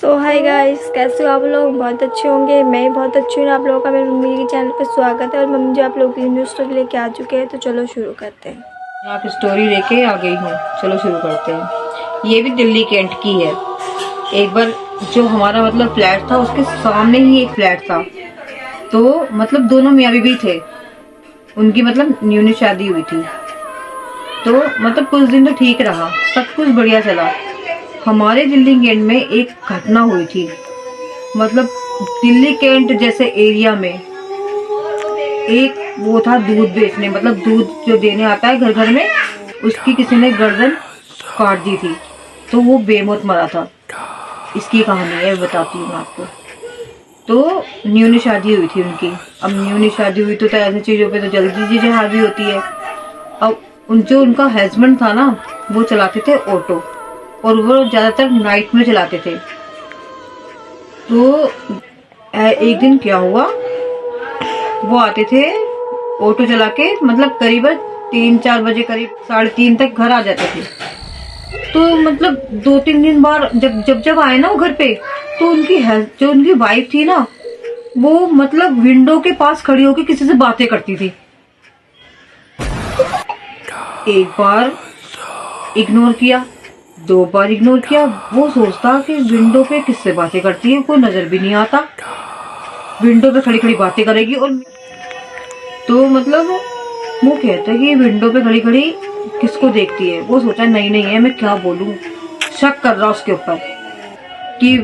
सो hi guys, कैसे हो आप लोग। बहुत अच्छे होंगे, मैं भी बहुत अच्छी हूँ। आप लोगों का मेरी मम्मी के चैनल पर स्वागत है और मम्मी जो आप लोग की न्यू स्टोरी लेके आ चुके हैं, तो चलो शुरू करते हैं। आप स्टोरी लेके आ गई हूँ, चलो शुरू करते हैं। ये भी दिल्ली कैंट की है। एक बार जो हमारा मतलब फ्लैट था उसके सामने ही एक फ्लैट था, तो मतलब दोनों मियाँ बीवी थे। उनकी मतलब न्यू शादी हुई थी, तो मतलब कुछ दिन तो ठीक रहा, सब कुछ बढ़िया चला। हमारे दिल्ली कैंट में एक घटना हुई थी। मतलब दिल्ली कैंट जैसे एरिया में एक वो था दूध बेचने, मतलब दूध जो देने आता है घर घर में, उसकी किसी ने गर्दन काट दी थी, तो वो बेमौत मरा था। इसकी कहानी है, बताती हूँ मैं आपको। तो न्यू शादी हुई थी उनकी। अब न्यू शादी हुई तो ऐसी चीजों पे तो जल्दी चीजें हावी होती है। अब जो उनका हस्बैंड था ना, वो चलाते थे ऑटो, और वो ज्यादातर नाइट में चलाते थे। तो एक दिन क्या हुआ, वो आते थे ऑटो चला के, मतलब करीबन 3-4 बजे, करीब 3:30 तक घर आ जाते थे। तो मतलब 2-3 दिन बाद जब आए ना वो घर पे, तो जो उनकी वाइफ थी ना, वो मतलब विंडो के पास खड़ी होकर किसी से बातें करती थी। एक बार इग्नोर किया, 2 बार इग्नोर किया। वो सोचता कि विंडो पे किससे बातें करती है, कोई नजर भी नहीं आता, विंडो पे खड़ी खड़ी बातें करेगी। और तो मतलब वो कहता है कि विंडो पे खड़ी खड़ी किसको देखती है। वो सोचा नहीं नहीं है, मैं क्या बोलूं, शक कर रहा उसके ऊपर कि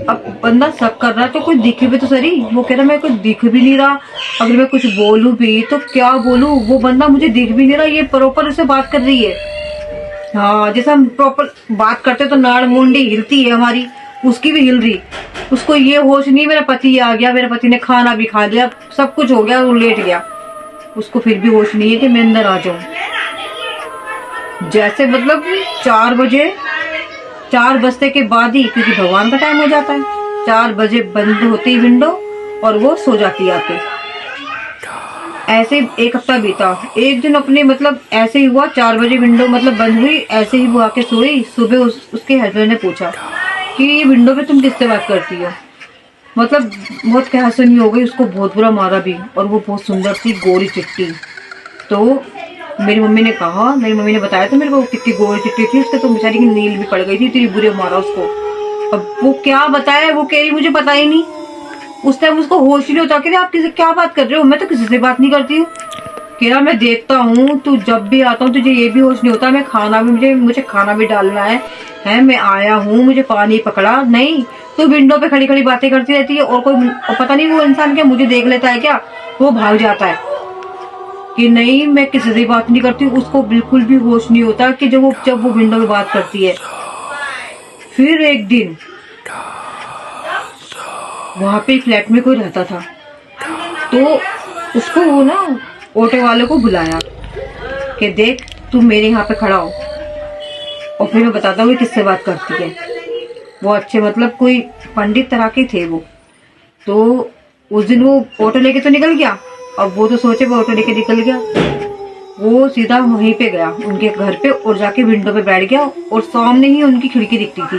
अब बंदा शक कर रहा है तो कोई दिखे भी तो सही। वो कह रहा मैं कुछ दिख भी नहीं रहा, अगर मैं कुछ बोलूं भी तो क्या बोलूं, वो बंदा मुझे दिख भी नहीं रहा, ये प्रॉपर उससे बात कर रही है। हाँ, जैसे हम प्रॉपर बात करते तो नाड़ मुंडी हिलती है हमारी, उसकी भी हिल रही। उसको ये होश नहीं मेरा पति आ गया, मेरे पति ने खाना भी खा लिया, सब कुछ हो गया, वो लेट गया। उसको फिर भी होश नहीं है कि मैं अंदर आ जाऊं। जैसे मतलब 4 बजते के बाद ही, क्योंकि भगवान का टाइम हो जाता है, 4 बजे बंद होती विंडो और वो सो जाती आके। ऐसे एक हफ्ता बीता। एक दिन अपने मतलब ऐसे ही हुआ, 4 बजे विंडो मतलब बंद हुई, ऐसे ही वो आके सोई। सुबह उसके हस्बैंड ने पूछा कि ये विंडो पे तुम किससे बात करती हो। मतलब बहुत कहसनी हो गई, उसको बहुत बुरा मारा भी, और वो बहुत सुंदर सी गोरी चिट्टी। तो मेरी मम्मी ने बताया था मेरे को, कितनी गोरी चिट्टी थी उसके, तो बेचारी की नील भी पड़ गई थी, इतनी बुरे मारा उसको। अब वो क्या बताया, वो कह रही मुझे पता ही नहीं। उस टाइम उसको होश ही नहीं होता कि आप किसी क्या बात कर रहे हो, मैं तो किसी से बात नहीं करती हूँ। कह रहा मैं देखता हूँ तू जब भी आता हूँ तुझे ये भी होश नहीं होता, मैं खाना भी मुझे खाना भी डालना है मैं आया हूँ, मुझे पानी पकड़ा नहीं, तो विंडो पे खड़ी खड़ी बातें करती रहती है। और पता नहीं वो इंसान क्या मुझे देख लेता है क्या, वो भाग जाता है कि नहीं मैं किसी से बात नहीं करती। उसको बिल्कुल भी होश नहीं होता कि जब वो विंडो में बात करती है। फिर एक दिन वहां पे फ्लैट में कोई रहता था, तो उसको वो ना ऑटो वाले को बुलाया कि देख तू मेरे यहाँ पे खड़ा हो और फिर मैं बताता हूँ किससे बात करती है। वो अच्छे मतलब कोई पंडित तरह के थे वो। तो उस दिन वो ऑटो लेके तो निकल गया। अब वो तो सोचे वो ऑटो लेके निकल गया, वो सीधा वहीं पे गया उनके घर पे और जाके विंडो पे बैठ गया, और सामने ही उनकी खिड़की दिखती थी।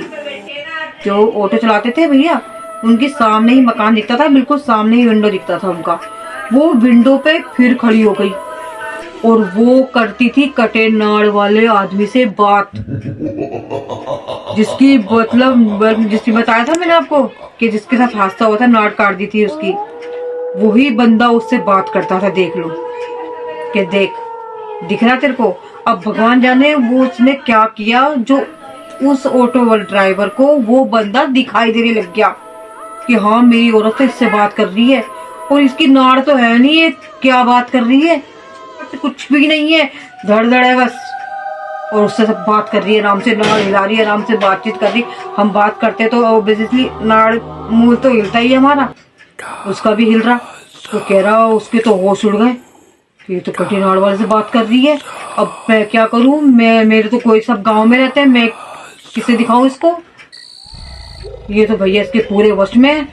जो ऑटो चलाते थे भैया, उनके सामने ही मकान दिखता था, बिल्कुल सामने ही विंडो दिखता था उनका। वो विंडो पे फिर खड़ी हो गई और वो करती थी कटे नाड़ वाले आदमी से बात, जिसकी मतलब जिसकी बताया था मैंने आपको कि जिसके साथ हादसा हुआ था, नाड़ काट दी थी उसकी, वही बंदा उससे बात करता था। देख लो कि देख दिख रहा तेरे को। अब भगवान जाने वो उसने क्या किया, जो उस ऑटो वाले ड्राइवर को वो बंदा दिखाई देने लग गया कि हाँ मेरी औरत तो इससे बात कर रही है, और इसकी नाड़ तो है नहीं, ये क्या बात कर रही है, तो कुछ भी नहीं है, धड़ है बस। और उससे सब बात कर रही है, आराम से नाड़ हिला रही है, आराम से बातचीत कर रही। हम बात करते तो ऑब्वियसली नाड़ मूल तो हिलता ही है हमारा, उसका भी हिल रहा। तो कह रहा उसके तो होश उड़ गए कि ये तो कटी नाड़ वाले से बात कर रही है। अब मैं क्या करूं, मेरे तो कोई सब गांव में रहते हैं, मैं किसे दिखाऊं इसको, ये तो भैया इसके पूरे वश में है,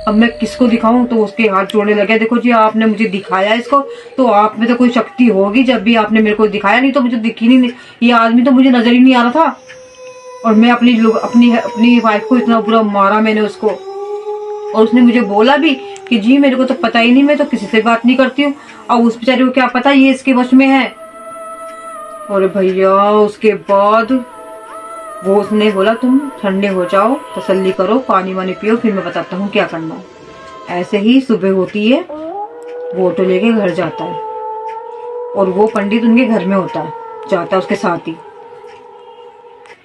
अब मैं किसको दिखाऊं। तो उसके हाथ जोड़ने लगे, देखो जी आपने मुझे दिखाया इसको, तो आप में तो कोई शक्ति होगी जब भी आपने मेरे को दिखाया, नहीं तो मुझे दिखी नहीं, ये आदमी तो मुझे नजर ही नहीं आ रहा था। और मैं अपनी वाइफ को इतना बुरा मारा मैंने उसको, और उसने मुझे बोला भी कि जी मेरे को तो पता ही नहीं, मैं तो किसी से बात नहीं करती हूँ। अब उस बेचारे को क्या पता ये इसके वश में है। और भैया उसके बाद वो उसने बोला तुम ठंडे हो जाओ, तसल्ली करो, पानी वानी पियो, फिर मैं बताता हूँ क्या करना है। ऐसे ही सुबह होती है, वो ऑटो लेके घर जाता है और वो पंडित उनके घर में होता है, जाता है उसके साथ ही।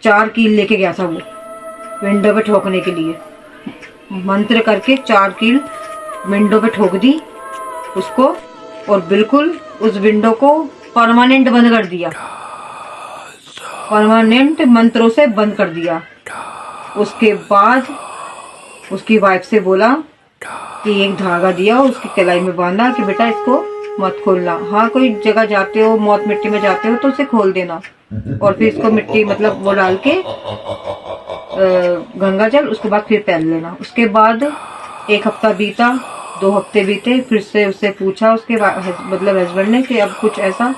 4 कील लेके गया था वो विंडो पे ठोकने के लिए, मंत्र करके 4 कील विंडो पे ठोक दी उसको, और बिल्कुल उस विंडो को परमानेंट बंद कर दिया, परमानेंट मंत्रों से बंद कर दिया। उसके बाद उसकी वाइफ से बोला कि एक धागा दिया और उसकी कलाई में बांधा कि बेटा इसको मत खोलना, हाँ कोई जगह जाते हो, मौत मिट्टी में जाते हो तो उसे खोल देना, और फिर इसको मिट्टी मतलब वो डाल के गंगा जल, उसके बाद फिर पहन लेना। उसके बाद 1 हफ्ता बीता, 2 हफ्ते बीते, फिर से उससे पूछा उसके मतलब हस्बैंड ने कि अब कुछ ऐसा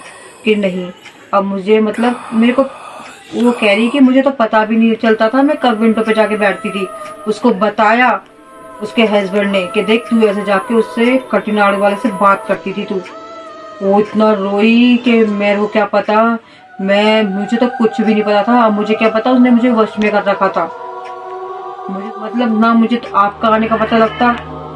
कि नहीं, अब मुझे मतलब मेरे को, वो कह रही कि मुझे तो पता भी नहीं चलता था मैं कब विंडो पे जाके बैठती थी। उसको बताया उसके हस्बैंड ने कि देख तू ऐसे जाके उससे कटिनाड़ वाले से बात करती थी तू। वो इतना रोई कि मेरे को क्या पता, मुझे तो कुछ भी नहीं पता था, अब मुझे क्या पता उसने मुझे वश में कर रखा था। मुझे मतलब ना मुझे तो आपका आने का पता लगता,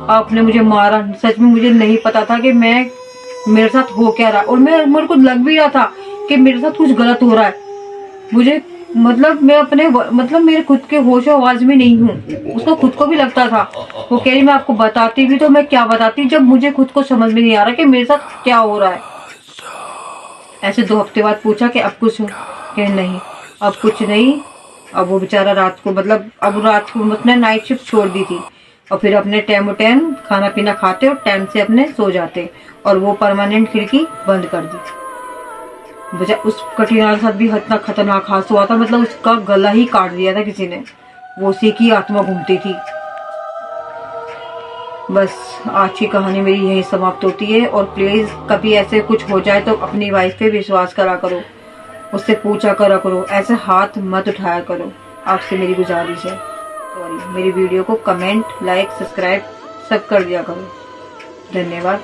आपने मुझे मारा, सच में मुझे नहीं पता था कि मेरे साथ हो क्या रहा, और मेरे को लग भी रहा था कि मेरे साथ कुछ गलत हो रहा है। मुझे मतलब मैं अपने मतलब मेरे खुद के होशो आवाज में नहीं हूँ, उसको खुद को भी लगता था। वो कह रही मैं आपको बताती भी तो मैं क्या बताती जब मुझे खुद को समझ में नहीं आ रहा कि मेरे साथ क्या हो रहा है। ऐसे 2 हफ्ते बाद पूछा कि अब कुछ, कि नहीं अब कुछ नहीं। अब वो बेचारा रात को मतलब अब रात को उसने नाइट शिफ्ट छोड़ दी थी, और फिर अपने टाइम खाना पीना खाते और टाइम से अपने सो जाते, और वो परमानेंट खिड़की बंद कर दी। उस कटिनार के साथ भी इतना खतरनाक हादसा हुआ था, मतलब उसका गला ही काट दिया था किसी ने, वो उसी की आत्मा घूमती थी। बस आज की कहानी मेरी यही समाप्त होती है। और प्लीज कभी ऐसे कुछ हो जाए तो अपनी वाइफ पे विश्वास करा करो, उससे पूछा करा करो, ऐसे हाथ मत उठाया करो, आपसे मेरी गुजारिश है। सॉरी, मेरी वीडियो को कमेंट, लाइक, सब्सक्राइब सब कर दिया करो। धन्यवाद।